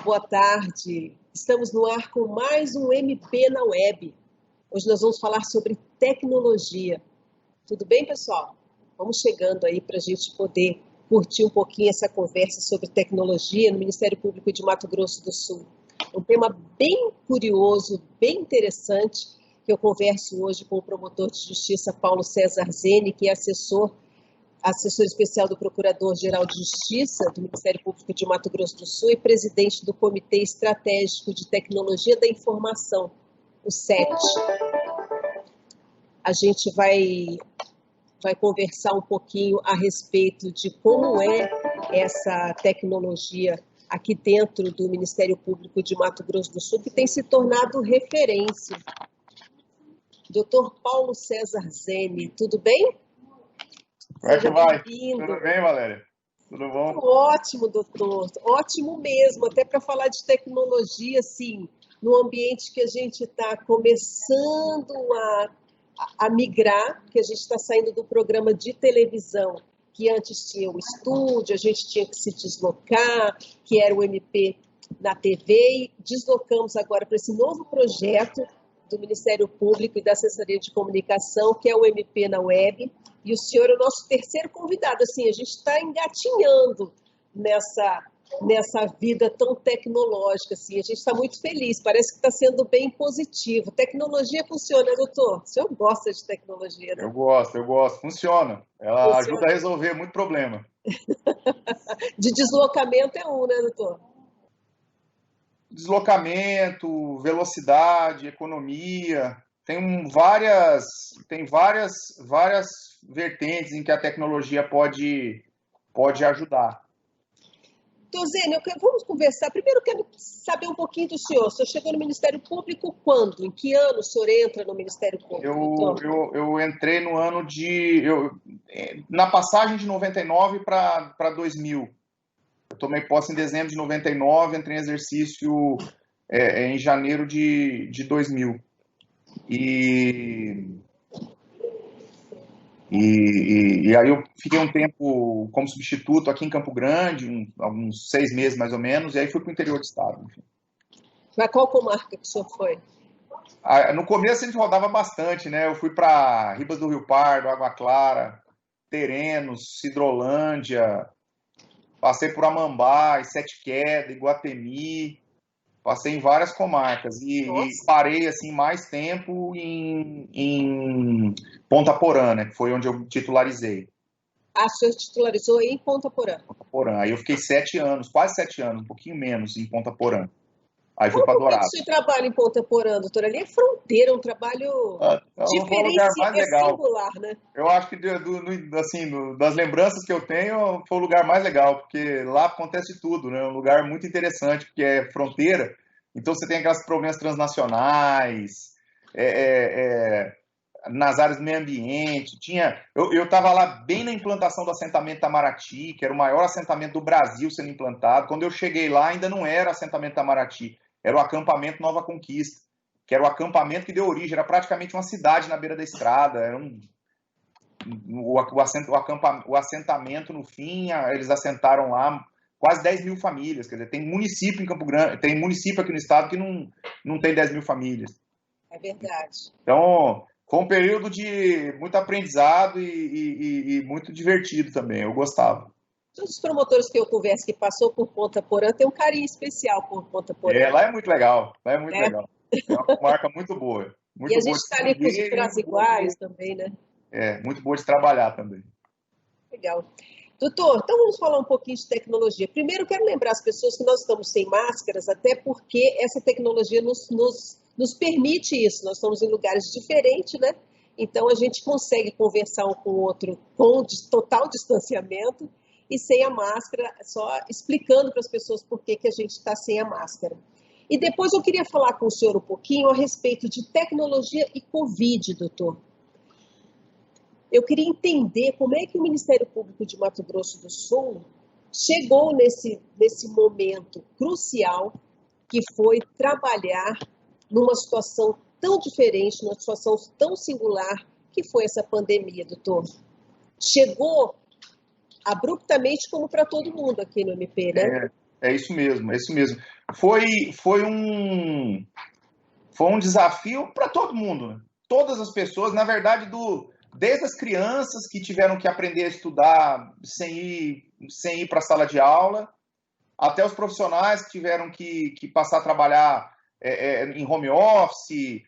boa tarde. Estamos no ar com mais um MP na Web. Hoje nós vamos falar sobre tecnologia. Tudo bem, pessoal? Vamos chegando aí para a gente poder curtir um pouquinho essa conversa sobre tecnologia no Ministério Público de Mato Grosso do Sul. É um tema bem curioso, bem interessante, que eu converso hoje com o promotor de justiça Paulo César Zene, que é assessor especial do Procurador-Geral de Justiça do Ministério Público de Mato Grosso do Sul e presidente do Comitê Estratégico de Tecnologia da Informação, o CET. A gente vai conversar um pouquinho a respeito de como é essa tecnologia aqui dentro do Ministério Público de Mato Grosso do Sul, que tem se tornado referência. Doutor Paulo César Zene, tudo bem? Como é que vai? Tudo bem, Valéria? Tudo bom? Ótimo, doutor. Ótimo mesmo, até para falar de tecnologia, assim, no ambiente que a gente está começando a migrar, que a gente está saindo do programa de televisão, que antes tinha o estúdio, a gente tinha que se deslocar, que era o MP na TV, e deslocamos agora para esse novo projeto do Ministério Público e da Assessoria de Comunicação, que é o MP na Web, e o senhor é o nosso terceiro convidado. Assim, a gente está engatinhando nessa vida tão tecnológica, assim, a gente está muito feliz, parece que está sendo bem positivo. Tecnologia funciona, doutor? O senhor gosta de tecnologia, né? Eu gosto, funciona. Ela ajuda a resolver muito problema. De deslocamento é um, né, doutor? Deslocamento, velocidade, economia, tem várias vertentes em que a tecnologia pode ajudar. Então, Zene, vamos conversar. Primeiro, eu quero saber um pouquinho do senhor. O senhor chegou no Ministério Público quando? Em que ano o senhor entra no Ministério Público? Eu entrei no ano na passagem de 99 para 2000. Eu tomei posse em dezembro de 99, entrei em exercício em janeiro de 2000. E aí eu fiquei um tempo como substituto aqui em Campo Grande, uns 6 meses mais ou menos, e aí fui para o interior do estado. Enfim. Para qual comarca que o senhor foi? No começo a gente rodava bastante, né? Eu fui para Ribas do Rio Pardo, Água Clara, Terenos, Sidrolândia, passei por Amambá, Sete Quedas, Iguatemi, passei em várias comarcas e parei assim mais tempo em Ponta Porã, né, que foi onde eu titularizei. O senhor titularizou em Ponta Porã? Ponta Porã. Aí eu fiquei 7 anos, quase 7 anos, um pouquinho menos em Ponta Porã. Aí fui para Dourado. Por que você trabalha em Ponta Porã, doutor? Ali é fronteira, um trabalho diferente, singular, né? Eu acho que das lembranças que eu tenho, foi o lugar mais legal, porque lá acontece tudo, né? É um lugar muito interessante, porque é fronteira, então você tem aqueles problemas transnacionais, nas áreas do meio ambiente. Eu estava lá bem na implantação do assentamento Itamaraty, que era o maior assentamento do Brasil sendo implantado. Quando eu cheguei lá, ainda não era o assentamento Itamaraty, era o acampamento Nova Conquista, que era o acampamento que deu origem, era praticamente uma cidade na beira da estrada, era o assentamento, no fim, eles assentaram lá quase 10 mil famílias, quer dizer, tem município em Campo Grande, tem município aqui no estado que não tem 10 mil famílias. É verdade. Então, foi um período de muito aprendizado e muito divertido também, eu gostava. Todos os promotores que eu converso que passou por Ponta Porã têm um carinho especial por Ponta Porã. Lá é muito legal, legal. É uma marca muito boa. E a gente está ali com os brasiguaios também, né? Muito boa de trabalhar também. Legal. Doutor, então vamos falar um pouquinho de tecnologia. Primeiro, quero lembrar as pessoas que nós estamos sem máscaras, até porque essa tecnologia nos permite isso. Nós estamos em lugares diferentes, né? Então, a gente consegue conversar um com o outro com total distanciamento e sem a máscara, só explicando para as pessoas por que a gente está sem a máscara. E depois eu queria falar com o senhor um pouquinho a respeito de tecnologia e Covid, doutor. Eu queria entender como é que o Ministério Público de Mato Grosso do Sul chegou nesse momento crucial que foi trabalhar numa situação tão diferente, numa situação tão singular que foi essa pandemia, doutor. Chegou abruptamente como para todo mundo aqui no MP, né? É isso mesmo, é isso mesmo. Foi, foi um, foi um desafio para todo mundo, né? Todas as pessoas, na verdade, desde as crianças que tiveram que aprender a estudar sem ir para a sala de aula, até os profissionais que tiveram que passar a trabalhar em home office,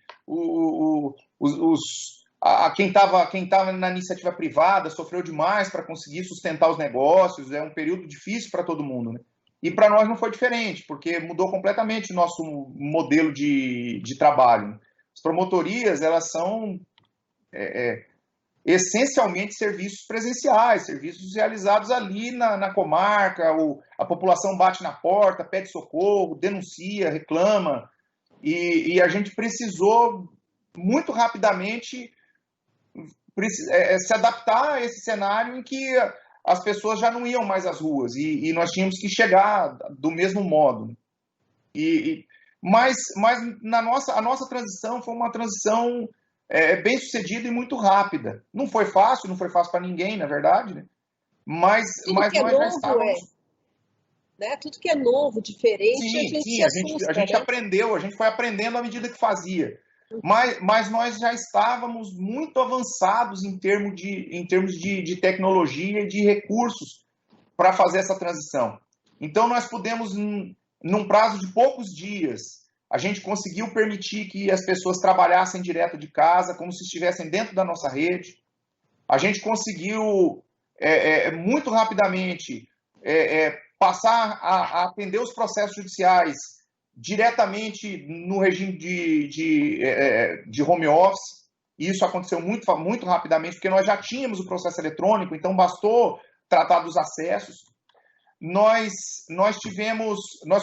quem tava na iniciativa privada sofreu demais para conseguir sustentar os negócios, é um período difícil para todo mundo, né? E para nós não foi diferente, porque mudou completamente o nosso modelo de trabalho. As promotorias, elas são essencialmente serviços presenciais, serviços realizados ali na comarca, a população bate na porta, pede socorro, denuncia, reclama, e a gente precisou muito rapidamente se adaptar a esse cenário em que as pessoas já não iam mais às ruas, e nós tínhamos que chegar do mesmo modo. Mas a nossa transição foi uma transição bem sucedida e muito rápida. Não foi fácil para ninguém, na verdade, né? Mas nós já estávamos... Né? Tudo que é novo, diferente, a gente aprendeu, a gente foi aprendendo à medida que fazia. Mas nós já estávamos muito avançados em termos de tecnologia e de recursos para fazer essa transição. Então, nós pudemos, num prazo de poucos dias, a gente conseguiu permitir que as pessoas trabalhassem direto de casa, como se estivessem dentro da nossa rede. A gente conseguiu, muito rapidamente, passar a atender os processos judiciais diretamente no regime de home office. E isso aconteceu muito, muito rapidamente, porque nós já tínhamos o processo eletrônico, então bastou tratar dos acessos. Nós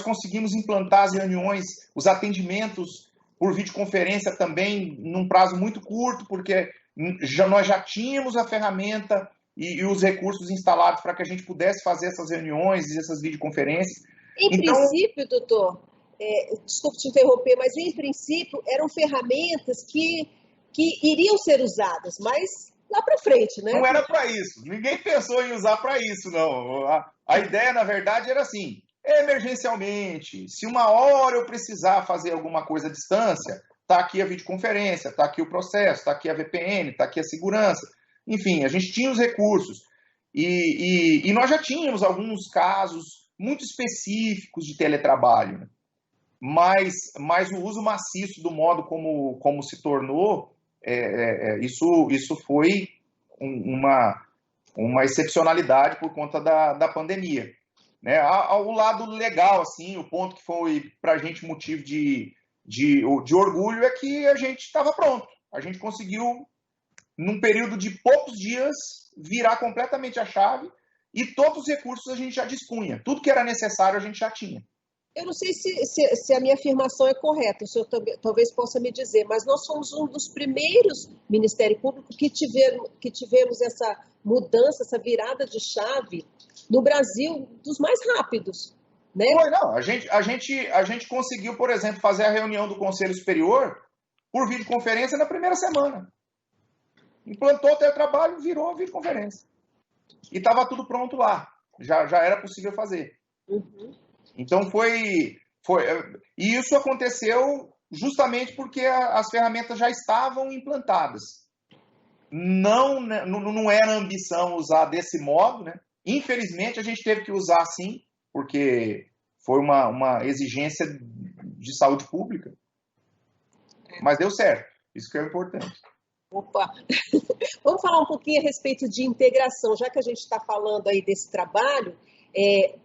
conseguimos implantar as reuniões, os atendimentos por videoconferência também num prazo muito curto, porque nós já tínhamos a ferramenta e os recursos instalados para que a gente pudesse fazer essas reuniões e essas videoconferências. Em princípio, doutor, desculpe te interromper, mas em princípio eram ferramentas que iriam ser usadas, mas lá para frente, né? Não era para isso. Ninguém pensou em usar para isso, não. A ideia, na verdade, era assim, emergencialmente, se uma hora eu precisar fazer alguma coisa à distância, está aqui a videoconferência, está aqui o processo, está aqui a VPN, está aqui a segurança. Enfim, a gente tinha os recursos. E nós já tínhamos alguns casos muito específicos de teletrabalho, né? Mas o uso maciço do modo como se tornou, isso foi uma excepcionalidade por conta da pandemia, né? Ao lado legal, assim, o ponto que foi para a gente motivo de orgulho é que a gente estava pronto. A gente conseguiu, num período de poucos dias, virar completamente a chave e todos os recursos a gente já dispunha. Tudo que era necessário a gente já tinha. Eu não sei se a minha afirmação é correta, o senhor talvez possa me dizer, mas nós somos um dos primeiros Ministério Público que tivemos essa mudança, essa virada de chave no Brasil, dos mais rápidos, né? Não, a gente conseguiu, por exemplo, fazer a reunião do Conselho Superior por videoconferência na primeira semana. Implantou o teletrabalho, virou videoconferência. E estava tudo pronto lá. Já era possível fazer. Uhum. Então e isso aconteceu justamente porque as ferramentas já estavam implantadas. Não era ambição usar desse modo, né? Infelizmente a gente teve que usar assim, porque foi uma exigência de saúde pública. Mas deu certo, isso que é importante. Opa! Vamos falar um pouquinho a respeito de integração, já que a gente está falando aí desse trabalho.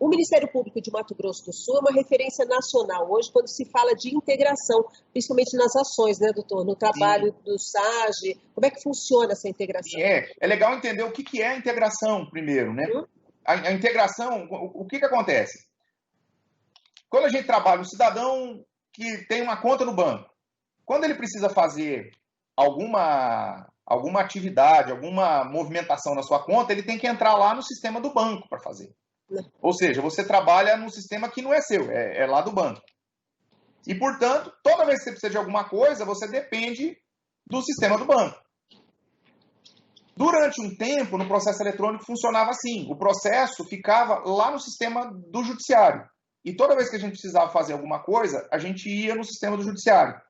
O Ministério Público de Mato Grosso do Sul é uma referência nacional hoje quando se fala de integração, principalmente nas ações, né, doutor? No trabalho do SAGE. Como é que funciona essa integração? É legal entender o que é a integração primeiro, né? A integração, o que acontece? Quando a gente trabalha, um cidadão que tem uma conta no banco, quando ele precisa fazer alguma atividade, alguma movimentação na sua conta, ele tem que entrar lá no sistema do banco para fazer. Ou seja, você trabalha num sistema que não é seu, é lá do banco. E, portanto, toda vez que você precisa de alguma coisa, você depende do sistema do banco. Durante um tempo, no processo eletrônico, funcionava assim. O processo ficava lá no sistema do judiciário. e toda vez que a gente precisava fazer alguma coisa, a gente ia no sistema do judiciário.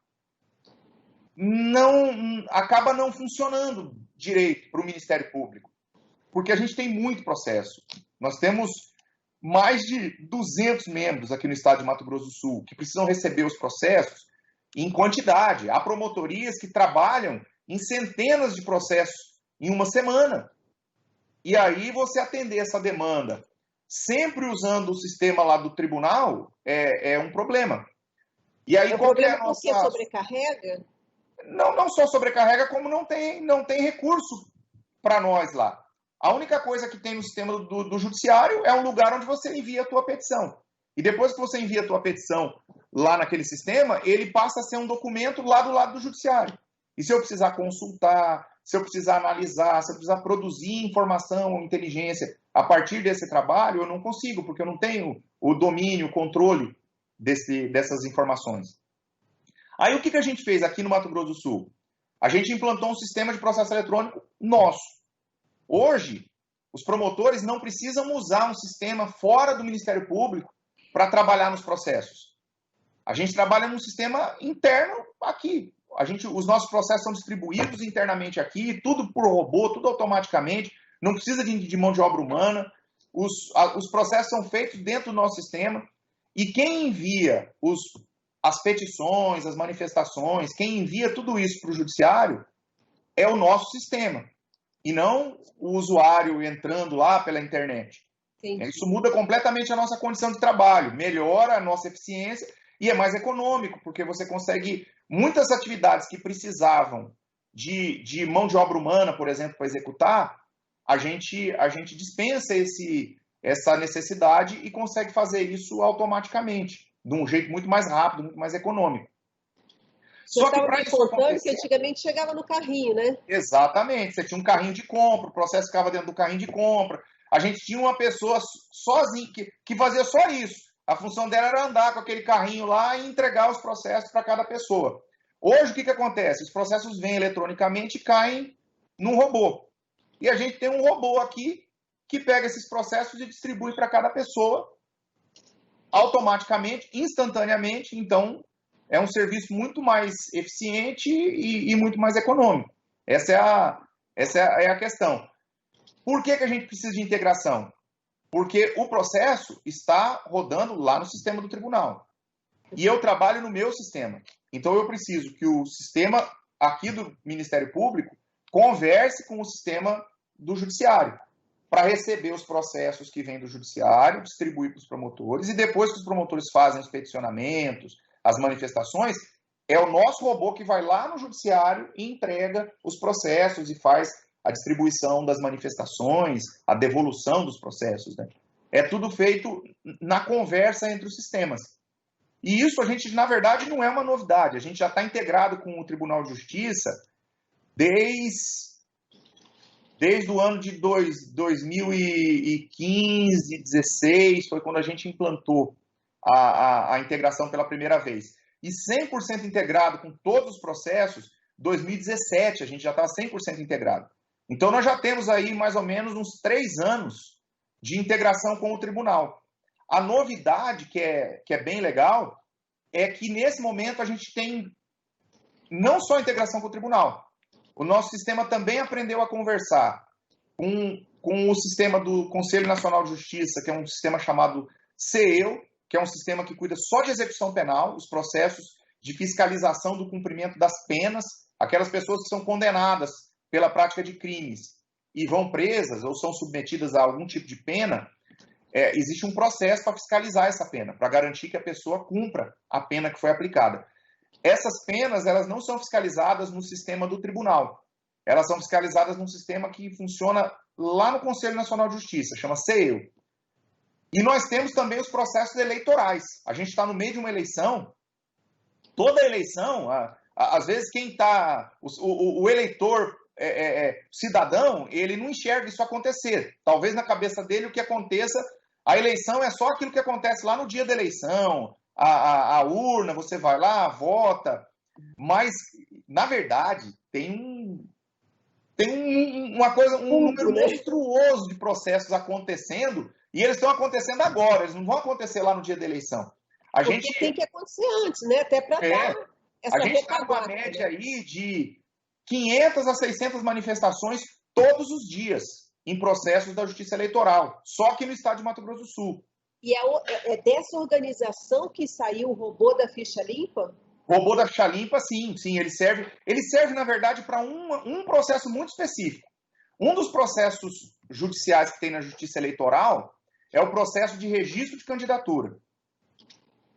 Acaba não funcionando direito para o Ministério Público, porque a gente tem muito processo. Nós temos mais de 200 membros aqui no estado de Mato Grosso do Sul que precisam receber os processos em quantidade. Há promotorias que trabalham em centenas de processos em uma semana. E aí você atender essa demanda sempre usando o sistema lá do tribunal é um problema. E aí, qual é a nossa... porque sobrecarrega? Não só sobrecarrega, como não tem recurso para nós lá. A única coisa que tem no sistema do judiciário é um lugar onde você envia a tua petição. E depois que você envia a tua petição lá naquele sistema, ele passa a ser um documento lá do lado do judiciário. E se eu precisar consultar, se eu precisar analisar, se eu precisar produzir informação ou inteligência a partir desse trabalho, eu não consigo, porque eu não tenho o domínio, o controle dessas informações. Aí o que a gente fez aqui no Mato Grosso do Sul? A gente implantou um sistema de processo eletrônico nosso. Hoje, os promotores não precisam usar um sistema fora do Ministério Público para trabalhar nos processos. A gente trabalha num sistema interno aqui. Os nossos processos são distribuídos internamente aqui, tudo por robô, tudo automaticamente, não precisa de mão de obra humana. Os processos são feitos dentro do nosso sistema e quem envia as petições, as manifestações, quem envia tudo isso para o judiciário é o nosso sistema, e não o usuário entrando lá pela internet. Entendi. Isso muda completamente a nossa condição de trabalho, melhora a nossa eficiência e é mais econômico, porque você consegue muitas atividades que precisavam de mão de obra humana, por exemplo, para executar, a gente dispensa essa necessidade e consegue fazer isso automaticamente, de um jeito muito mais rápido, muito mais econômico. Só que para isso acontecer, que antigamente chegava no carrinho, né? Exatamente. Você tinha um carrinho de compra, o processo ficava dentro do carrinho de compra. A gente tinha uma pessoa sozinha que fazia só isso. A função dela era andar com aquele carrinho lá e entregar os processos para cada pessoa. Hoje, o que acontece? Os processos vêm eletronicamente e caem num robô. E a gente tem um robô aqui que pega esses processos e distribui para cada pessoa automaticamente, instantaneamente. Então, é um serviço muito mais eficiente e muito mais econômico. Essa é a questão. Por que a gente precisa de integração? Porque o processo está rodando lá no sistema do tribunal. E eu trabalho no meu sistema. Então, eu preciso que o sistema aqui do Ministério Público converse com o sistema do Judiciário para receber os processos que vêm do Judiciário, distribuir para os promotores, e depois que os promotores fazem os peticionamentos, as manifestações, é o nosso robô que vai lá no judiciário e entrega os processos e faz a distribuição das manifestações, a devolução dos processos, né? É tudo feito na conversa entre os sistemas. E isso a gente, na verdade, não é uma novidade. A gente já está integrado com o Tribunal de Justiça desde o ano de 2015, 2016, foi quando a gente implantou a integração pela primeira vez. E 100% integrado com todos os processos, 2017 a gente já estava 100% integrado. Então nós já temos aí mais ou menos uns 3 anos de integração com o tribunal. A novidade, que é bem legal, é que nesse momento a gente tem não só integração com o tribunal, o nosso sistema também aprendeu a conversar com o sistema do Conselho Nacional de Justiça, que é um sistema chamado CEU, que é um sistema que cuida só de execução penal, os processos de fiscalização do cumprimento das penas, aquelas pessoas que são condenadas pela prática de crimes e vão presas ou são submetidas a algum tipo de pena, existe um processo para fiscalizar essa pena, para garantir que a pessoa cumpra a pena que foi aplicada. Essas penas, elas não são fiscalizadas no sistema do tribunal, elas são fiscalizadas num sistema que funciona lá no Conselho Nacional de Justiça, chama CEU. E nós temos também os processos eleitorais. A gente está no meio de uma eleição, toda eleição, às vezes quem está, o eleitor cidadão, ele não enxerga isso acontecer. Talvez na cabeça dele o que aconteça, a eleição é só aquilo que acontece lá no dia da eleição, a urna, você vai lá, vota, mas na verdade tem uma coisa, um número monstruoso de processos acontecendo E eles estão acontecendo agora, eles não vão acontecer lá no dia da eleição. Porque tem que acontecer antes, né? Até para dar essa a gente está numa média aí de 500 a 600 manifestações todos os dias em processos da Justiça Eleitoral, só aqui no estado de Mato Grosso do Sul. E é dessa organização que saiu o robô da ficha limpa? O robô da ficha limpa, sim, ele serve, na verdade, para um processo muito específico. Um dos processos judiciais que tem na Justiça Eleitoral é o processo de registro de candidatura,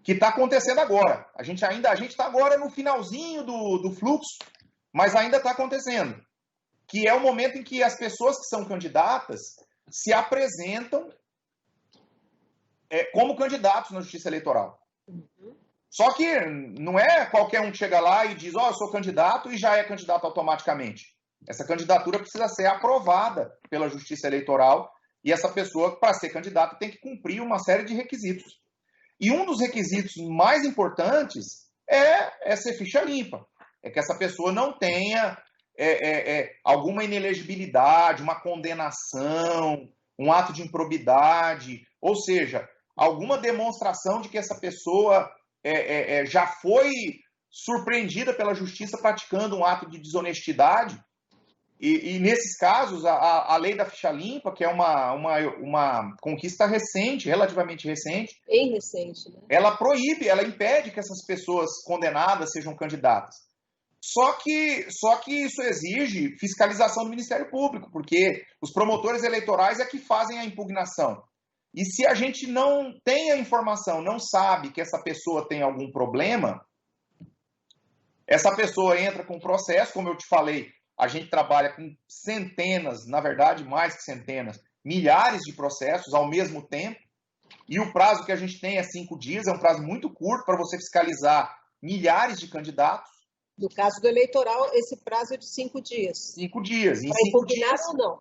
que está acontecendo agora. A gente está agora no finalzinho do fluxo, mas ainda está acontecendo. Que é o momento em que as pessoas que são candidatas se apresentam como candidatos na Justiça Eleitoral. Só que não é qualquer um que chega lá e diz, eu sou candidato e já é candidato automaticamente. Essa candidatura precisa ser aprovada pela Justiça Eleitoral e essa pessoa, para ser candidata, tem que cumprir uma série de requisitos. E um dos requisitos mais importantes é ser ficha limpa. É que essa pessoa não tenha alguma inelegibilidade, uma condenação, um ato de improbidade, ou seja, alguma demonstração de que essa pessoa já foi surpreendida pela justiça praticando um ato de desonestidade. E nesses casos, a lei da ficha limpa, que é uma conquista recente, relativamente recente, bem recente, né? Ela proíbe, ela impede que essas pessoas condenadas sejam candidatas. Só que isso exige fiscalização do Ministério Público, porque os promotores eleitorais é que fazem a impugnação. E se a gente não tem a informação, não sabe que essa pessoa tem algum problema, essa pessoa entra com processo, como eu te falei, a gente trabalha com centenas, na verdade, mais que centenas, milhares de processos ao mesmo tempo, e o prazo que a gente tem é 5 dias, é um prazo muito curto para você fiscalizar milhares de candidatos. No caso do eleitoral, esse prazo é de 5 dias. 5 dias. Para impugnar ou não?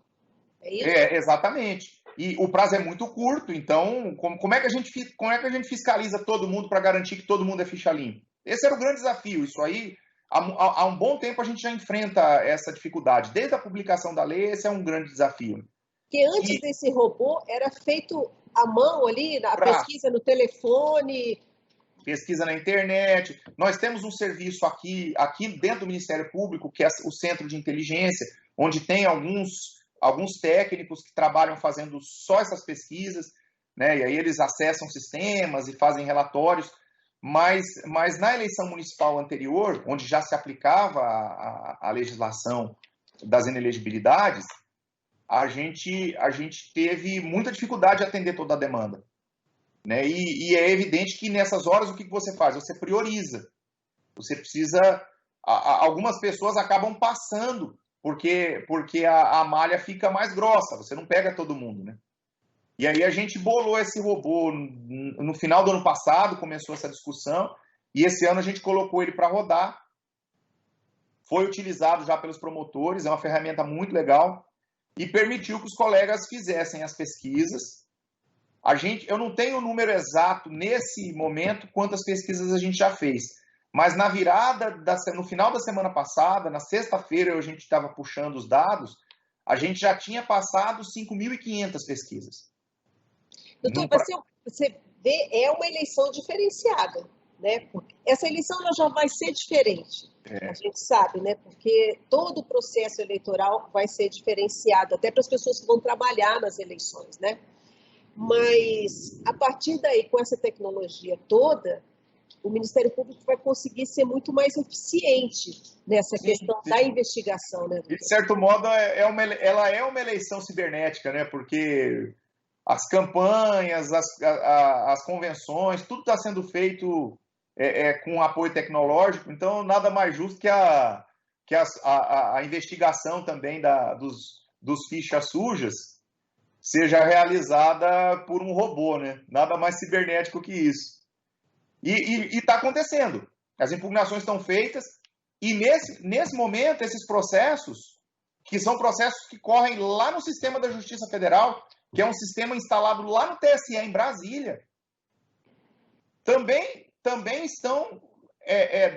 É isso? Exatamente. E o prazo é muito curto, então como é que a gente fiscaliza todo mundo para garantir que todo mundo é ficha limpa? Esse era o grande desafio. Isso aí, há um bom tempo a gente já enfrenta essa dificuldade. Desde a publicação da lei, esse é um grande desafio. Porque antes desse robô, era feito à mão ali, a pesquisa no telefone... Pesquisa na internet. Nós temos um serviço aqui dentro do Ministério Público, que é o Centro de Inteligência, onde tem alguns técnicos que trabalham fazendo só essas pesquisas, né? E aí eles acessam sistemas e fazem relatórios, mas na eleição municipal anterior, onde já se aplicava a legislação das inelegibilidades, a gente teve muita dificuldade de atender toda a demanda. Né? E é evidente que nessas horas o que você faz? Você prioriza. Você precisa... Algumas pessoas acabam passando porque a malha fica mais grossa. Você não pega todo mundo, né? E aí a gente bolou esse robô no final do ano passado, começou essa discussão, e esse ano a gente colocou ele para rodar. Foi utilizado já pelos promotores, é uma ferramenta muito legal, e permitiu que os colegas fizessem as pesquisas. Eu não tenho o número exato nesse momento quantas pesquisas a gente já fez, mas na no final da semana passada, na sexta-feira, a gente estava puxando os dados, a gente já tinha passado 5.500 pesquisas. Doutor, você vê, é uma eleição diferenciada, né? Essa eleição ela já vai ser diferente, a gente sabe, né? Porque todo o processo eleitoral vai ser diferenciado, até para as pessoas que vão trabalhar nas eleições, né? Mas, a partir daí, com essa tecnologia toda, o Ministério Público vai conseguir ser muito mais eficiente nessa questão da investigação, né? De certo modo, ela é uma eleição cibernética, né? Porque as campanhas, as convenções, tudo está sendo feito com apoio tecnológico, então nada mais justo que a investigação também dos fichas sujas seja realizada por um robô, né? Nada mais cibernético que isso. E está acontecendo. As impugnações estão feitas e nesse momento esses processos, que são processos que correm lá no sistema da Justiça Federal, que é um sistema instalado lá no TSE em Brasília, também estão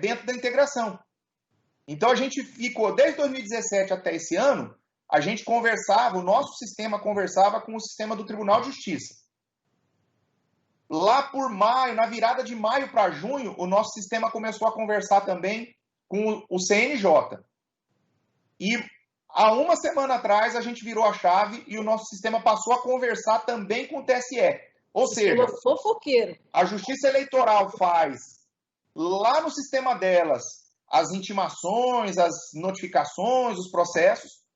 dentro da integração. Então a gente ficou, desde 2017 até esse ano, a gente conversava, o nosso sistema conversava com o sistema do Tribunal de Justiça. Lá por maio, na virada de maio para junho, o nosso sistema começou a conversar também com o CNJ. E há uma semana atrás a gente virou a chave e o nosso sistema passou a conversar também com o TSE. Ou seja, fofoqueiro. A Justiça Eleitoral faz lá no sistema delas as intimações, as notificações, os processos.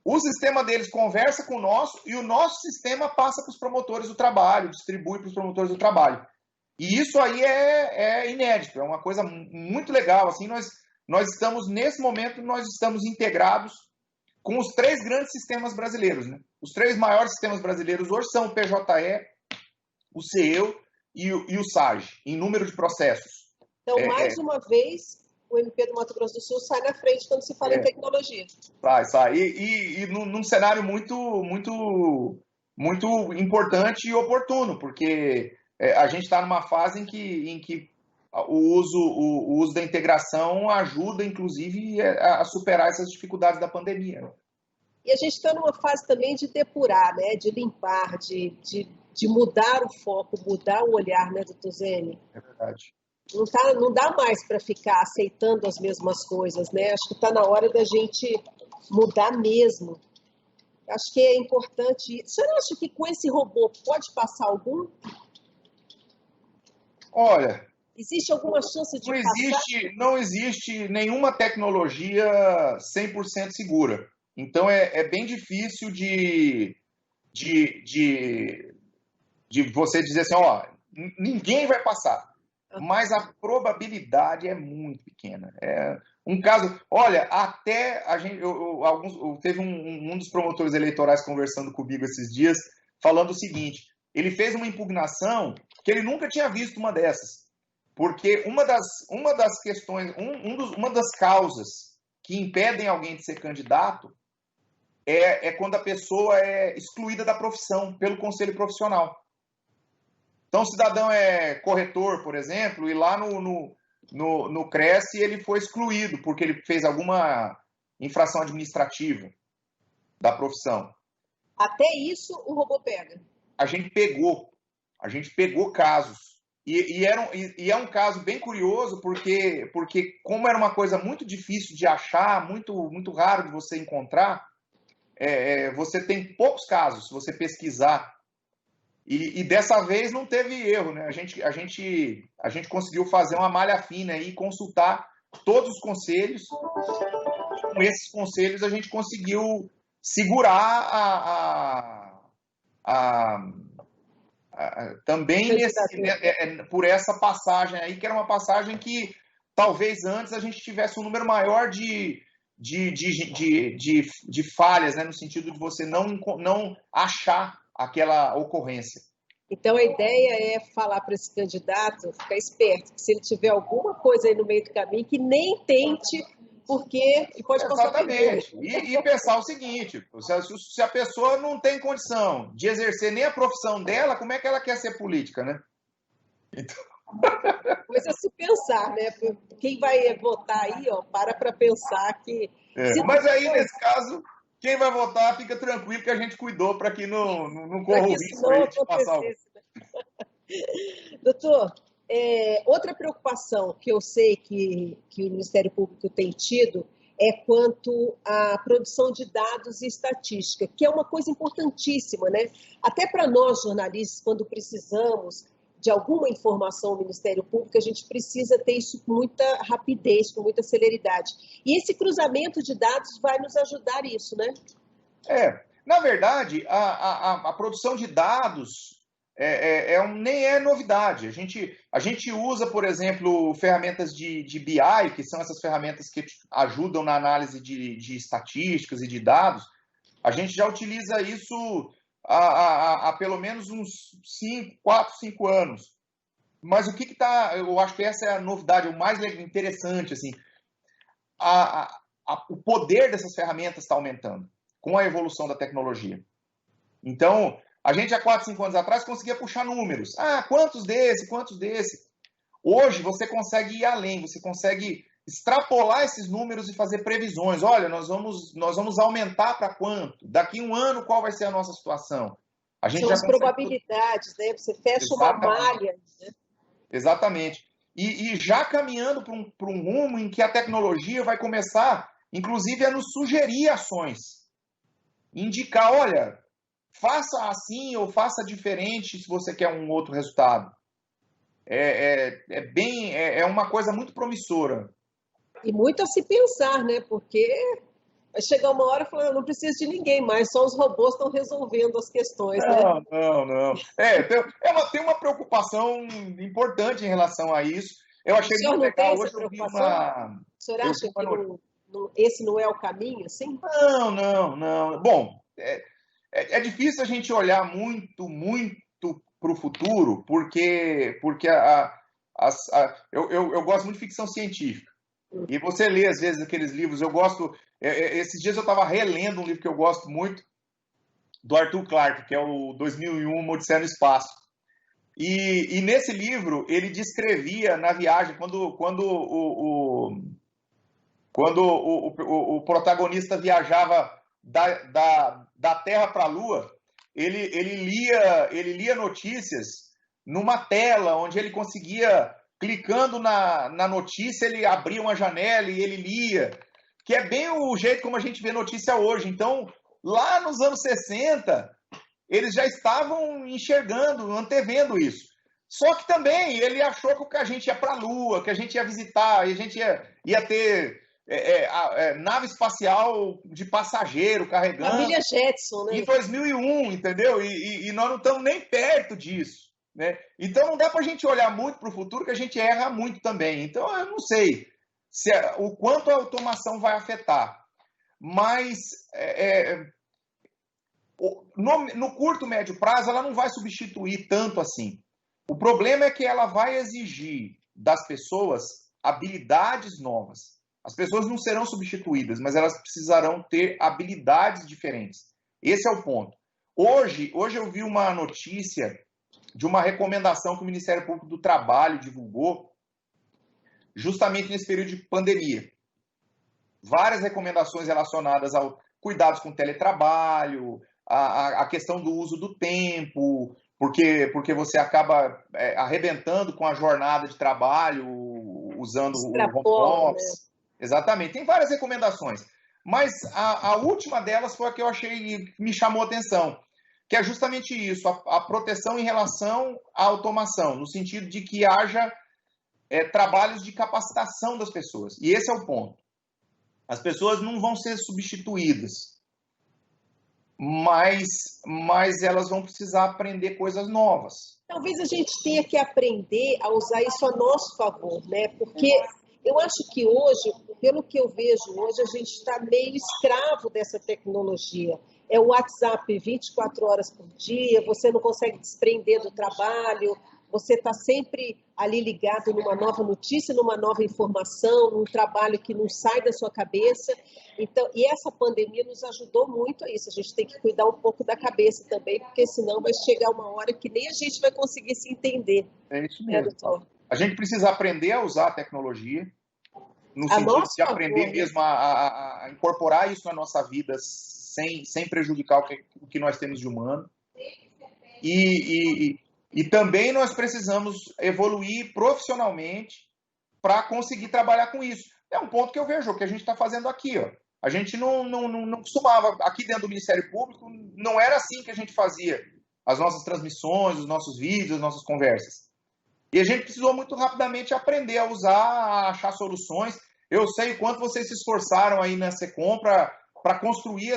O sistema deles conversa com o nosso e o nosso sistema passa para os promotores do trabalho, distribui para os promotores do trabalho. E isso aí é inédito, é uma coisa muito legal. Assim, nós estamos, nesse momento, nós estamos integrados com os 3 grandes sistemas brasileiros. Né? Os 3 maiores sistemas brasileiros hoje são o PJE, o CEU e o SAG, em número de processos. Então, mais uma vez, o MP do Mato Grosso do Sul sai na frente quando se fala em tecnologia. Sai. E num cenário muito importante e oportuno, porque a gente está numa fase em que o uso da integração ajuda, inclusive, a superar essas dificuldades da pandemia. E a gente está numa fase também de depurar, né? De limpar, de mudar o foco, mudar o olhar, né, doutor Zene? É verdade. Não dá mais para ficar aceitando as mesmas coisas, né? Acho que está na hora da gente mudar mesmo. Acho que é importante. Você não acha que com esse robô pode passar algum? Olha, existe alguma chance de passar? Não existe nenhuma tecnologia 100% segura. Então é bem difícil de você dizer assim, ó, ninguém vai passar. Mas a probabilidade é muito pequena. Um caso, olha, até a gente, teve um dos promotores eleitorais conversando comigo esses dias, falando o seguinte: ele fez uma impugnação que ele nunca tinha visto uma dessas, porque uma das questões, uma das causas que impedem alguém de ser candidato é quando a pessoa é excluída da profissão pelo conselho profissional. Então, o cidadão é corretor, por exemplo, e lá no Cresce ele foi excluído porque ele fez alguma infração administrativa da profissão. Até isso o robô pega? A gente pegou casos. E é um caso bem curioso porque como era uma coisa muito difícil de achar, muito raro de você encontrar, você tem poucos casos se você pesquisar. E dessa vez não teve erro, né? A gente conseguiu fazer uma malha fina e consultar todos os conselhos. Com esses conselhos a gente conseguiu segurar também por essa passagem aí, que era uma passagem que talvez antes a gente tivesse um número maior de falhas, né? No sentido de você não achar aquela ocorrência. Então, a ideia é falar para esse candidato, ficar esperto, que se ele tiver alguma coisa aí no meio do caminho, que nem tente, porque ele pode passar. Exatamente. E pensar o seguinte, se a pessoa não tem condição de exercer nem a profissão dela, como é que ela quer ser política, né? Então... Coisa a se pensar, né? Quem vai votar aí, ó, para pensar que... Mas aí, nesse caso... Quem vai votar, fica tranquilo que a gente cuidou para que não corra o risco de passar o... Doutor, outra preocupação que eu sei que o Ministério Público tem tido é quanto à produção de dados e estatística, que é uma coisa importantíssima, né? Até para nós, jornalistas, quando precisamos de alguma informação no Ministério Público, a gente precisa ter isso com muita rapidez, com muita celeridade. E esse cruzamento de dados vai nos ajudar isso, né? Na verdade, a produção de dados nem é novidade. A gente usa, por exemplo, ferramentas de BI, que são essas ferramentas que ajudam na análise de estatísticas e de dados. A gente já utiliza isso há pelo menos uns 4, 5 anos. Mas o que está... Eu acho que essa é a novidade, o mais interessante. Assim, o poder dessas ferramentas está aumentando com a evolução da tecnologia. Então, a gente há 4, 5 anos atrás conseguia puxar números. Quantos desse? Hoje você consegue ir além, você consegue extrapolar esses números e fazer previsões. Olha, nós vamos aumentar para quanto? Daqui 1 ano, qual vai ser a nossa situação? A gente São já as consegue... probabilidades, né? Você fecha uma Exatamente. malha, né? Exatamente. E já caminhando para um rumo em que a tecnologia vai começar, inclusive, a nos sugerir ações. Indicar, olha, faça assim ou faça diferente se você quer um outro resultado. É uma coisa muito promissora. E muito a se pensar, né? Porque vai chegar uma hora e falar, não preciso de ninguém mais, só os robôs estão resolvendo as questões, né? Não. Tem uma preocupação importante em relação a isso. Eu O achei senhor muito não tem legal. essa Hoje eu vi preocupação? O senhor acha que notícia. esse não é o caminho, assim? Não. Bom, é difícil a gente olhar muito para o futuro, porque eu gosto muito de ficção científica. E você lê, às vezes, aqueles livros, eu gosto... esses dias eu estava relendo um livro que eu gosto muito, do Arthur Clarke, que é o 2001, Uma Odisseia no Espaço. E nesse livro, ele descrevia na viagem, quando o protagonista viajava da Terra para a Lua, ele lia notícias numa tela onde ele conseguia, clicando na notícia, ele abria uma janela e ele lia, que é bem o jeito como a gente vê notícia hoje. Então, lá nos anos 60, eles já estavam enxergando, antevendo isso. Só que também ele achou que a gente ia para a Lua, que a gente ia visitar, e a gente ia ter nave espacial de passageiro carregando. Família Jetson, né? Em 2001, entendeu? E nós não estamos nem perto disso. Né? Então não dá para a gente olhar muito para o futuro, que a gente erra muito também. Então eu não sei o quanto a automação vai afetar. Mas no curto, médio prazo, ela não vai substituir tanto assim. O problema é que ela vai exigir das pessoas habilidades novas. As pessoas não serão substituídas, mas elas precisarão ter habilidades diferentes. Esse é o ponto. Hoje eu vi uma notícia de uma recomendação que o Ministério Público do Trabalho divulgou justamente nesse período de pandemia. Várias recomendações relacionadas ao cuidados com teletrabalho, a questão do uso do tempo, porque você acaba arrebentando com a jornada de trabalho usando o home office. Né? Exatamente, tem várias recomendações. Mas a última delas foi a que eu achei que me chamou a atenção, que é justamente isso, a proteção em relação à automação, no sentido de que haja trabalhos de capacitação das pessoas. E esse é o ponto. As pessoas não vão ser substituídas, mas elas vão precisar aprender coisas novas. Talvez a gente tenha que aprender a usar isso a nosso favor, né? Porque eu acho que hoje, pelo que eu vejo hoje, a gente está meio escravo dessa tecnologia. É o WhatsApp 24 horas por dia, você não consegue desprender do trabalho, você está sempre ali ligado numa nova notícia, numa nova informação, num trabalho que não sai da sua cabeça. Então, e essa pandemia nos ajudou muito a isso. A gente tem que cuidar um pouco da cabeça também, porque senão vai chegar uma hora que nem a gente vai conseguir se entender. É isso mesmo. Doutor? A gente precisa aprender a usar a tecnologia, no sentido de aprender mesmo a incorporar isso na nossa vida sem prejudicar o que nós temos de humano. E também nós precisamos evoluir profissionalmente para conseguir trabalhar com isso. É um ponto que eu vejo, que a gente está fazendo aqui. Ó. A gente não costumava, aqui dentro do Ministério Público, não era assim que a gente fazia as nossas transmissões, os nossos vídeos, as nossas conversas. E a gente precisou muito rapidamente aprender a usar, a achar soluções. Eu sei o quanto vocês se esforçaram aí na SECOM para construir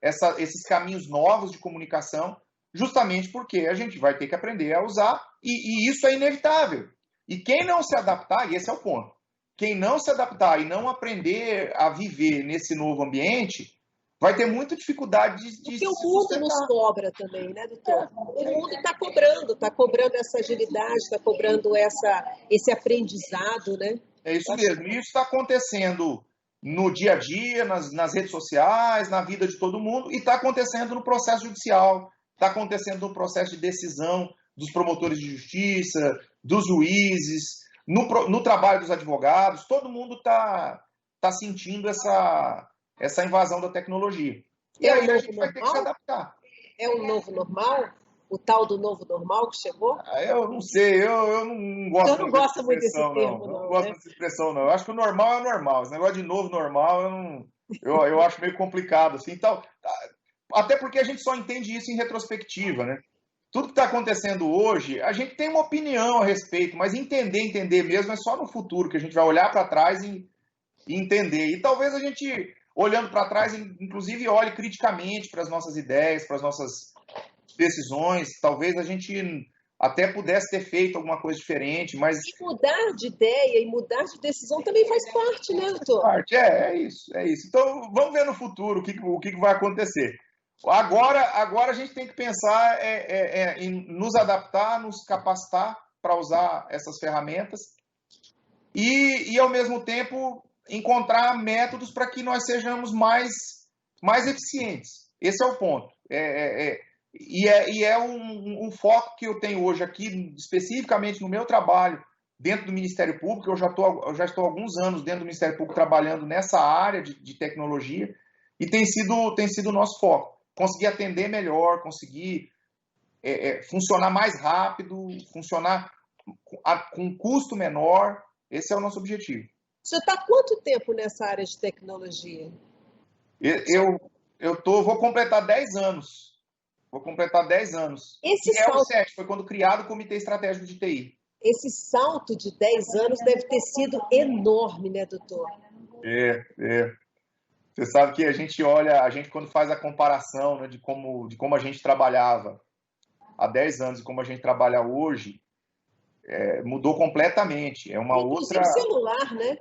esses caminhos novos de comunicação, justamente porque a gente vai ter que aprender a usar, e isso é inevitável. E quem não se adaptar, e esse é o ponto, quem não se adaptar e não aprender a viver nesse novo ambiente, vai ter muita dificuldade de porque o mundo nos cobra também, né, doutor? O mundo está cobrando essa agilidade, está cobrando esse aprendizado, né? É isso mesmo. E isso está acontecendo no dia a dia, nas redes sociais, na vida de todo mundo, e está acontecendo no processo judicial, está acontecendo no processo de decisão dos promotores de justiça, dos juízes, no trabalho dos advogados. Todo mundo está sentindo essa invasão da tecnologia. E aí a gente vai ter que se adaptar. É o novo normal? O tal do novo normal que chegou? Eu não sei, eu não O gosto senhor não muito dessa gosta muito desse expressão, não. termo, Eu não não, gosto né? dessa expressão, não. Eu acho que o normal é o normal. Esse negócio de novo normal, eu acho meio complicado, assim. Então, até porque a gente só entende isso em retrospectiva, né? Tudo que está acontecendo hoje, a gente tem uma opinião a respeito, mas entender mesmo é só no futuro, que a gente vai olhar para trás e entender. E talvez a gente, olhando para trás, inclusive olhe criticamente para as nossas ideias, para as nossas decisões. Talvez a gente até pudesse ter feito alguma coisa diferente, mas E mudar de ideia e mudar de decisão também faz parte, né, doutor? parte é isso, é isso. Então vamos ver no futuro o que vai acontecer. Agora a gente tem que pensar em nos adaptar, nos capacitar para usar essas ferramentas ao mesmo tempo encontrar métodos para que nós sejamos mais eficientes. Esse é o ponto. Um foco que eu tenho hoje aqui, especificamente no meu trabalho dentro do Ministério Público. Eu já estou há alguns anos dentro do Ministério Público trabalhando nessa área de tecnologia e tem sido o nosso foco. Conseguir atender melhor, conseguir funcionar mais rápido, funcionar com custo menor. Esse é o nosso objetivo. O senhor está há quanto tempo nessa área de tecnologia? Vou completar 10 anos. Vou completar 10 anos. Esse E é o salto, 7, foi quando criado o Comitê Estratégico de TI. esse salto de 10 anos deve ter sido enorme, né, doutor? É. Você sabe que a gente quando faz a comparação, né, de como a gente trabalhava há 10 anos e como a gente trabalha hoje, mudou completamente. É uma Inclusive outra. o celular, né?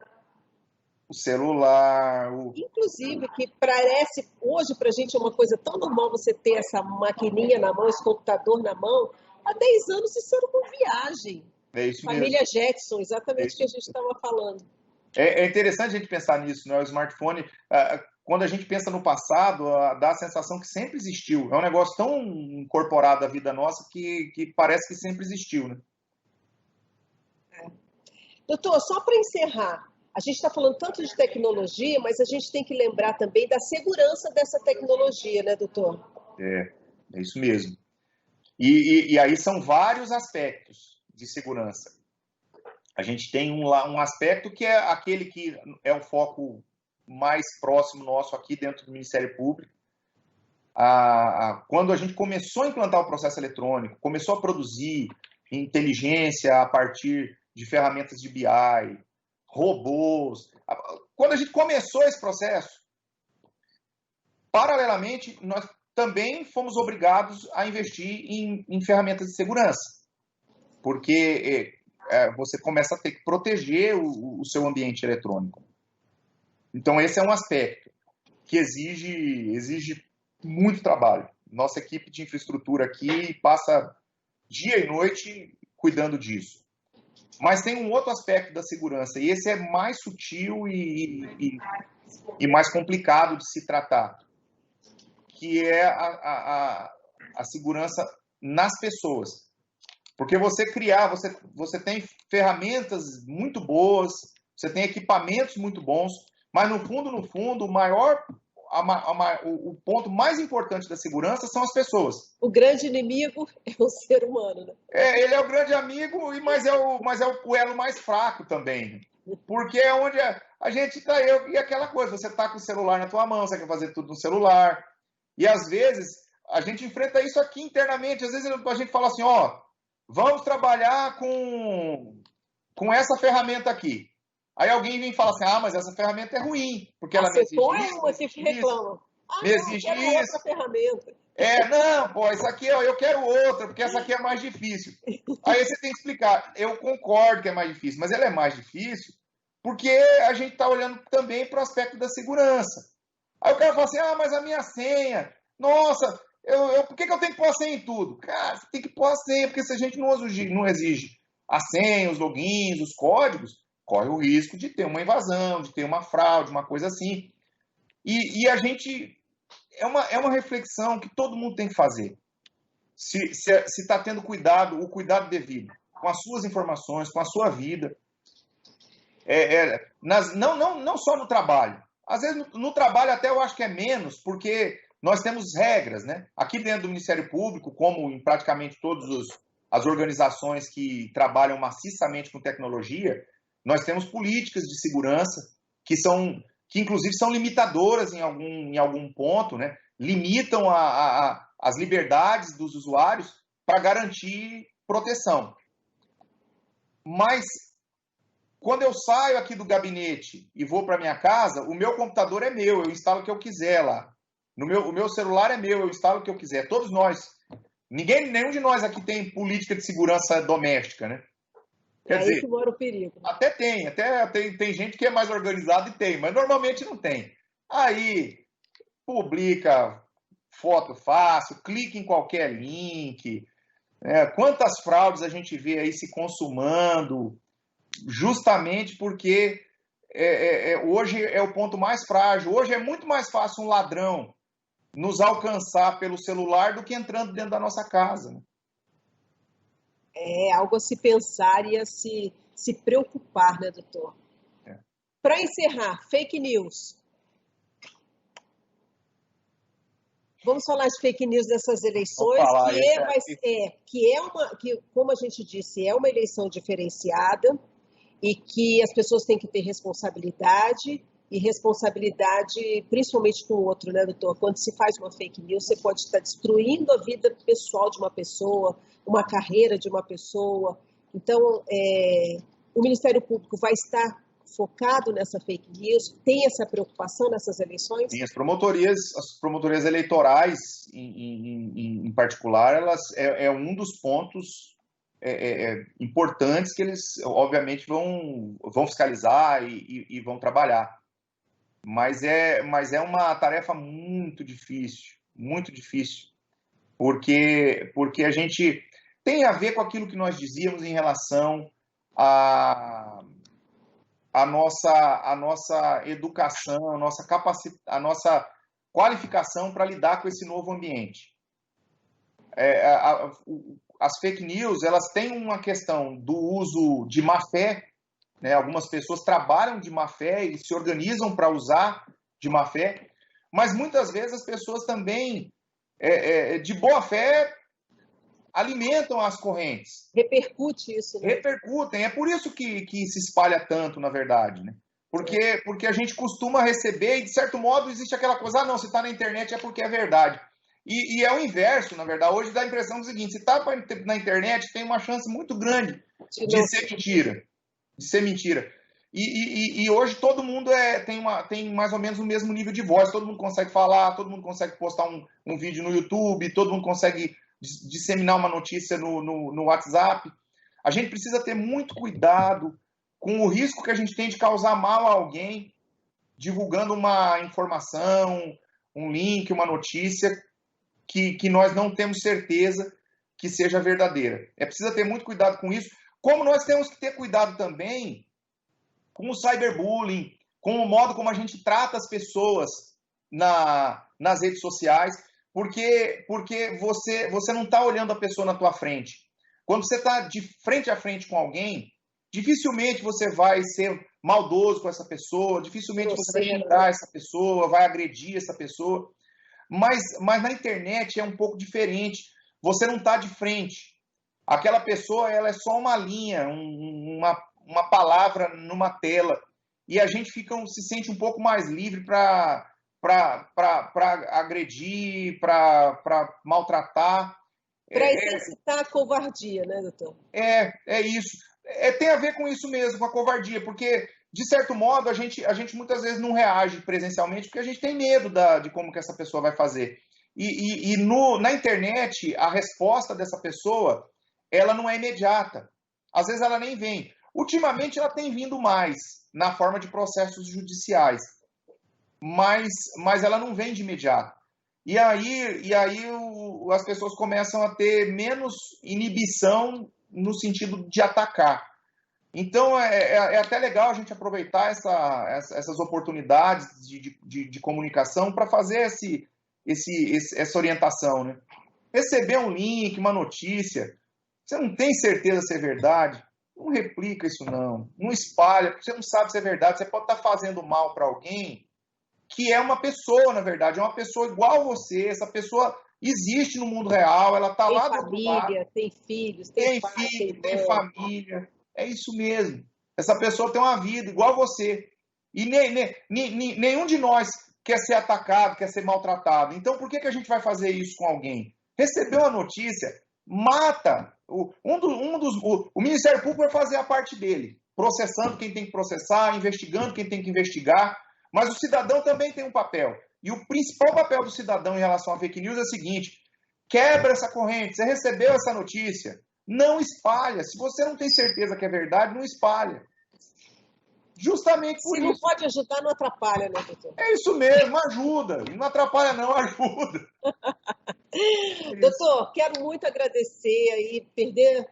O celular. Inclusive, que parece, hoje para a gente é uma coisa tão normal você ter essa maquininha na mão, esse computador na mão. Há 10 anos isso era uma viagem. É isso mesmo. Família Jackson, exatamente o que a gente Isso. estava falando. É interessante a gente pensar nisso, né? O smartphone, quando a gente pensa no passado, dá a sensação que sempre existiu. É um negócio tão incorporado à vida nossa que parece que sempre existiu, né? Doutor, só para encerrar, a gente está falando tanto de tecnologia, mas a gente tem que lembrar também da segurança dessa tecnologia, né, doutor? É isso mesmo. E aí são vários aspectos de segurança. A gente tem um aspecto que é aquele que é o foco mais próximo nosso aqui dentro do Ministério Público. Quando a gente começou a implantar o processo eletrônico, começou a produzir inteligência a partir de ferramentas de BI, robôs. Quando a gente começou esse processo, paralelamente, nós também fomos obrigados a investir em ferramentas de segurança, porque você começa a ter que proteger o seu ambiente eletrônico. Então, esse é um aspecto que exige muito trabalho. Nossa equipe de infraestrutura aqui passa dia e noite cuidando disso. Mas tem um outro aspecto da segurança, e esse é mais sutil e mais complicado de se tratar, que é a segurança nas pessoas. Porque você tem ferramentas muito boas, você tem equipamentos muito bons, mas no fundo, o ponto mais importante da segurança são as pessoas. O grande inimigo é o ser humano, né? Ele é o grande amigo, mas é o elo mais fraco também. Porque é onde a gente está. E aquela coisa, você está com o celular na tua mão, você quer fazer tudo no celular. E às vezes a gente enfrenta isso aqui internamente. Às vezes a gente fala assim, vamos trabalhar com essa ferramenta aqui. Aí alguém vem e fala assim, mas essa ferramenta é ruim, porque ela não exige isso, uma que reclama. não exige isso. Outra ferramenta. Isso aqui eu quero outra, porque essa aqui é mais difícil. Aí você tem que explicar. Eu concordo que é mais difícil, mas ela é mais difícil porque a gente está olhando também para o aspecto da segurança. Aí o cara fala assim, mas a minha senha, nossa, por que eu tenho que pôr a senha em tudo? Cara, você tem que pôr a senha, porque se a gente não exige a senha, os logins, os códigos, corre o risco de ter uma invasão, de ter uma fraude, uma coisa assim. E a gente... É uma reflexão que todo mundo tem que fazer. Se está tendo o cuidado devido com as suas informações, com a sua vida. Não só no trabalho. Às vezes no trabalho até eu acho que é menos, porque nós temos regras, né? Aqui dentro do Ministério Público, como em praticamente todas as organizações que trabalham maciçamente com tecnologia, nós temos políticas de segurança que inclusive são limitadoras em algum ponto, né? Limitam as liberdades dos usuários para garantir proteção. Mas quando eu saio aqui do gabinete e vou para minha casa, o meu computador é meu, eu instalo o que eu quiser lá. O meu celular é meu, eu instalo o que eu quiser. Todos nós. Nenhum de nós aqui tem política de segurança doméstica, né? Quer dizer, aí que mora o perigo. Até tem gente que é mais organizada e tem, mas normalmente não tem. Aí publica foto fácil, clica em qualquer link. Quantas fraudes a gente vê aí se consumando, justamente porque hoje é o ponto mais frágil. Hoje é muito mais fácil um ladrão nos alcançar pelo celular do que entrando dentro da nossa casa. Né? É algo a se pensar e a se preocupar, né, doutor? Para encerrar, fake news. Vamos falar de fake news dessas eleições, que, como a gente disse, é uma eleição diferenciada e que as pessoas têm que ter responsabilidade, e responsabilidade principalmente com o outro, né, doutor? Quando se faz uma fake news, você pode estar destruindo a vida pessoal de uma pessoa, uma carreira de uma pessoa. Então, o Ministério Público vai estar focado nessa fake news? Tem essa preocupação nessas eleições? Sim, as promotorias eleitorais, em particular, elas é um dos pontos importantes que eles, obviamente, vão fiscalizar e vão trabalhar. Mas é uma tarefa muito difícil, porque a gente tem a ver com aquilo que nós dizíamos em relação a nossa educação, a nossa qualificação para lidar com esse novo ambiente. As fake news, elas têm uma questão do uso de má fé, né? Algumas pessoas trabalham de má fé e se organizam para usar de má fé, mas muitas vezes as pessoas também, de boa fé, alimentam as correntes. Repercute isso, né? Repercutem. É por isso que se espalha tanto, na verdade, né? Porque a gente costuma receber e, de certo modo, existe aquela coisa, não, se está na internet é porque é verdade. E é o inverso, na verdade. Hoje dá a impressão do seguinte, se está na internet, tem uma chance muito grande de ser mentira. E hoje todo mundo tem mais ou menos o mesmo nível de voz, todo mundo consegue falar, todo mundo consegue postar um vídeo no YouTube, todo mundo consegue disseminar uma notícia no WhatsApp. A gente precisa ter muito cuidado com o risco que a gente tem de causar mal a alguém, divulgando uma informação, um link, uma notícia que nós não temos certeza que seja verdadeira. Precisa ter muito cuidado com isso, como nós temos que ter cuidado também com o cyberbullying, com o modo como a gente trata as pessoas nas redes sociais, porque você não está olhando a pessoa na tua frente. Quando você está de frente a frente com alguém, dificilmente você vai ser maldoso com essa pessoa, dificilmente você vai xingar essa pessoa, vai agredir essa pessoa. Mas na internet é um pouco diferente. Você não está de frente. Aquela pessoa ela é só uma linha, uma palavra numa tela. E a gente se sente um pouco mais livre para agredir, para maltratar. Para exercitar a covardia, né, doutor? É isso. Tem a ver com isso mesmo, com a covardia, porque, de certo modo, a gente muitas vezes não reage presencialmente porque a gente tem medo de como que essa pessoa vai fazer. Na internet, a resposta dessa pessoa, ela não é imediata. Às vezes ela nem vem. Ultimamente ela tem vindo mais na forma de processos judiciais, mas ela não vem de imediato. E aí as pessoas começam a ter menos inibição no sentido de atacar. Então é até legal a gente aproveitar essas oportunidades de comunicação para fazer essa orientação, né? Receber um link, uma notícia, você não tem certeza se é verdade, não replica isso não espalha, porque você não sabe se é verdade, você pode estar fazendo mal para alguém que é uma pessoa, na verdade, é uma pessoa igual a você, essa pessoa existe no mundo real, ela está lá do outro lado. Tem família, tem filhos, Tem pai, filho, tem tem mãe. família. É isso mesmo. Essa pessoa tem uma vida igual a você. E nenhum de nós quer ser atacado, quer ser maltratado. Então, por que a gente vai fazer isso com alguém? Recebeu a notícia, mata. O Ministério Público vai fazer a parte dele, processando quem tem que processar, investigando quem tem que investigar. Mas o cidadão também tem um papel. E o principal papel do cidadão em relação à fake news é o seguinte: quebra essa corrente. Você recebeu essa notícia? Não espalha. Se você não tem certeza que é verdade, não espalha. Justamente por Se isso. não pode ajudar, não atrapalha, né, doutor? É isso mesmo, ajuda. E não atrapalha, não, ajuda. Doutor, quero muito agradecer aí, perder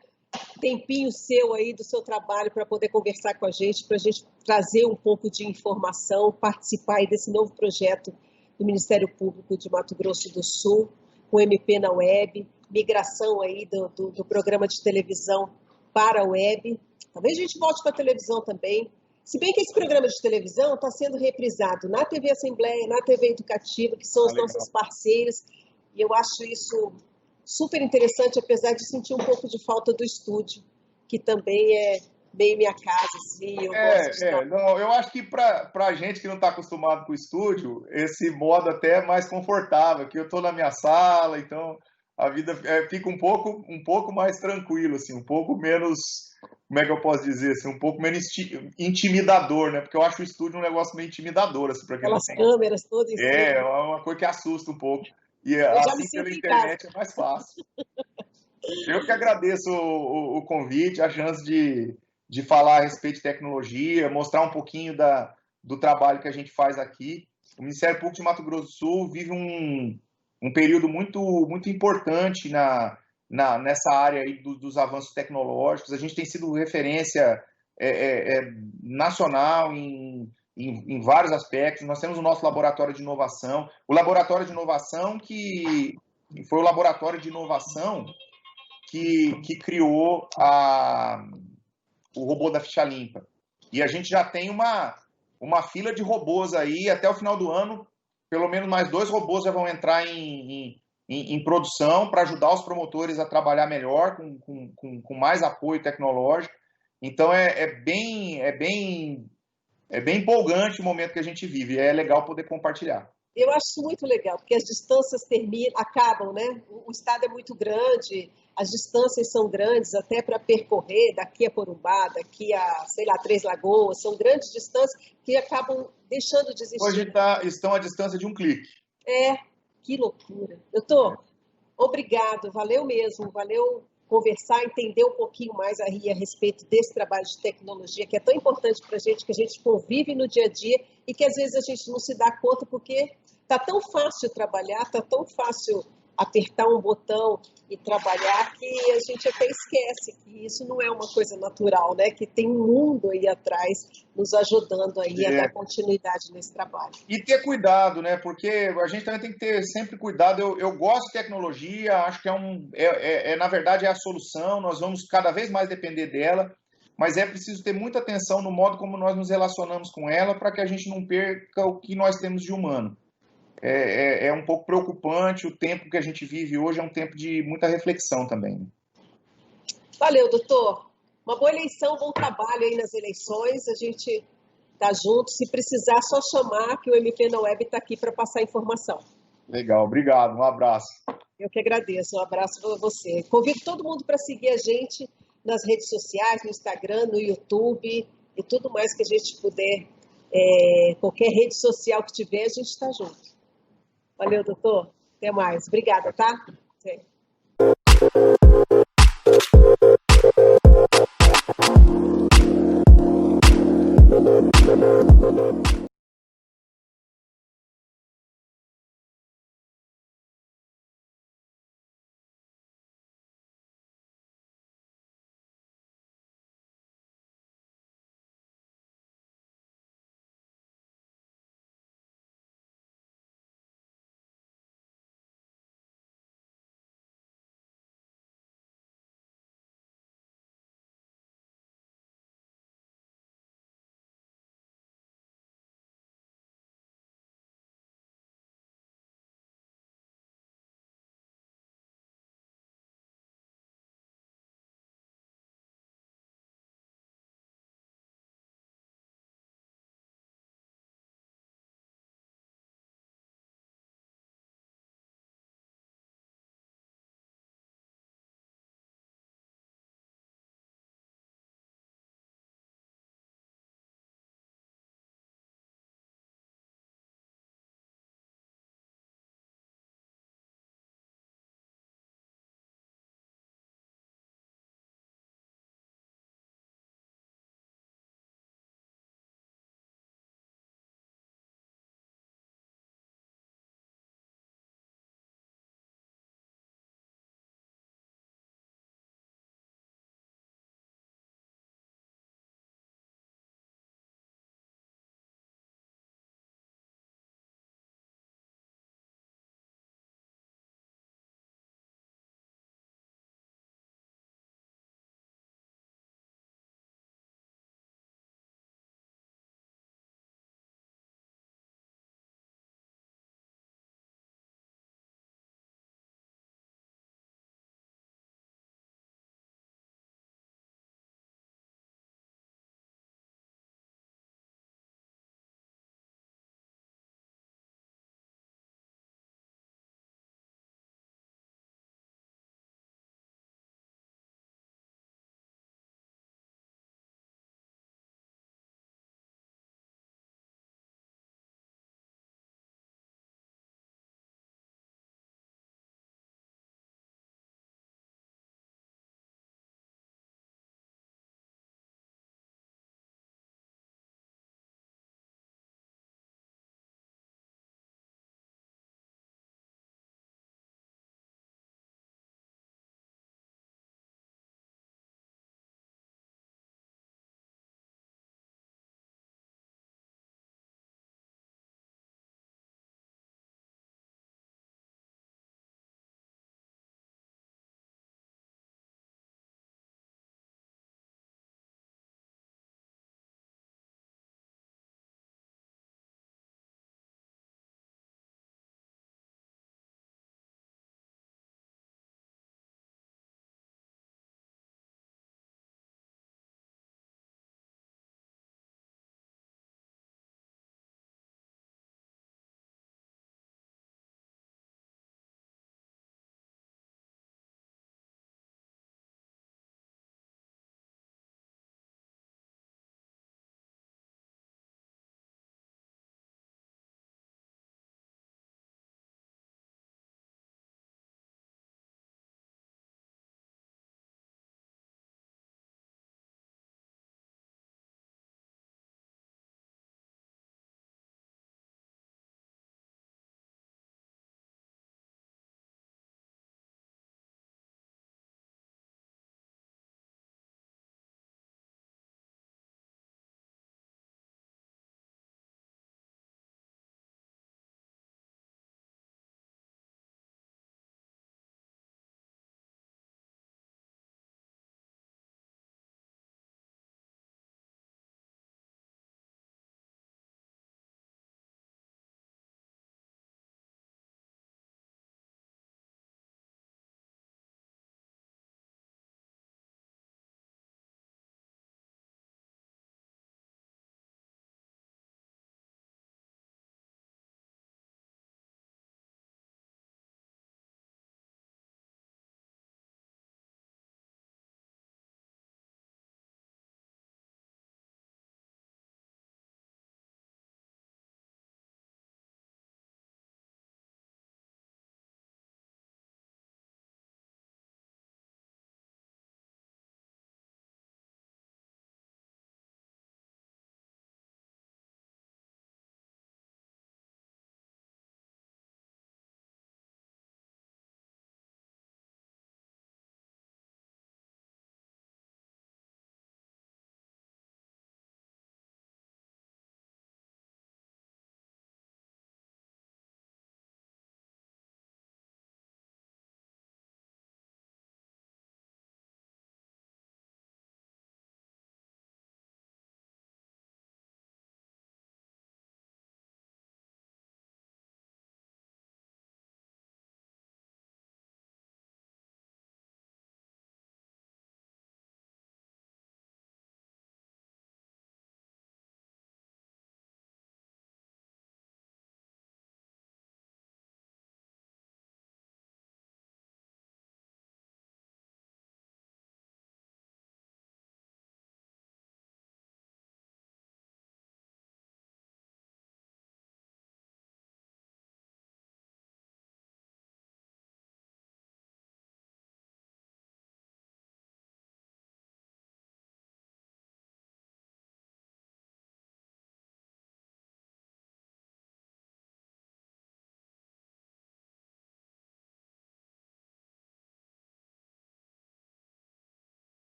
tempinho seu aí do seu trabalho para poder conversar com a gente, para a gente trazer um pouco de informação, participar aí desse novo projeto do Ministério Público de Mato Grosso do Sul, com o MP na web, migração aí do programa de televisão para a web. Talvez a gente volte para a televisão também. Se bem que esse programa de televisão está sendo reprisado na TV Assembleia, na TV Educativa, que são os nossos parceiros, e eu acho isso super interessante, apesar de sentir um pouco de falta do estúdio, que também é meio minha casa, assim. Eu acho que para a gente que não está acostumado com o estúdio, esse modo até é mais confortável, que eu estou na minha sala, então a vida fica um pouco mais tranquilo, assim, um pouco menos, como é que eu posso dizer, assim, um pouco menos intimidador, né? Porque eu acho o estúdio um negócio meio intimidador, assim, para quem não tem. Aquelas câmeras todas em cima. É uma coisa que assusta um pouco. E Eu já assim me pela sinto em internet casa. é mais fácil. Eu que agradeço o convite, a chance de falar a respeito de tecnologia, mostrar um pouquinho do trabalho que a gente faz aqui. O Ministério Público de Mato Grosso do Sul vive um período muito, muito importante nessa área aí dos avanços tecnológicos. A gente tem sido referência nacional em vários aspectos. Nós temos o nosso laboratório de inovação. O laboratório de inovação que foi o laboratório de inovação que criou o robô da ficha limpa. E a gente já tem uma fila de robôs aí, até o final do ano, pelo menos mais 2 robôs já vão entrar em produção para ajudar os promotores a trabalhar melhor, com mais apoio tecnológico. Então é bem empolgante o momento que a gente vive, é legal poder compartilhar. Eu acho isso muito legal, porque as distâncias acabam, né? O estado é muito grande, as distâncias são grandes, até para percorrer daqui a Corumbá, daqui a, sei lá, Três Lagoas, são grandes distâncias que acabam deixando de existir. Hoje estão à distância de um clique. Que loucura. Doutor, obrigado, valeu mesmo, valeu conversar, entender um pouquinho mais aí a respeito desse trabalho de tecnologia que é tão importante para a gente, que a gente convive no dia a dia e que às vezes a gente não se dá conta porque está tão fácil trabalhar, está tão fácil apertar um botão e trabalhar que a gente até esquece que isso não é uma coisa natural, né? Que tem um mundo aí atrás nos ajudando aí a dar continuidade nesse trabalho. E ter cuidado, né? Porque a gente também tem que ter sempre cuidado. Eu gosto de tecnologia, acho que na verdade é a solução, nós vamos cada vez mais depender dela, mas é preciso ter muita atenção no modo como nós nos relacionamos com ela para que a gente não perca o que nós temos de humano. É um pouco preocupante, o tempo que a gente vive hoje é um tempo de muita reflexão também. Valeu, doutor. Uma boa eleição, bom trabalho aí nas eleições, a gente tá junto, se precisar só chamar que o MP na Web está aqui para passar informação. Legal, obrigado, um abraço. Eu que agradeço, um abraço para você. Convido todo mundo para seguir a gente nas redes sociais, no Instagram, no YouTube e tudo mais que a gente puder, qualquer rede social que tiver, a gente está junto. Valeu, doutor. Até mais. Obrigada, tá? Sim.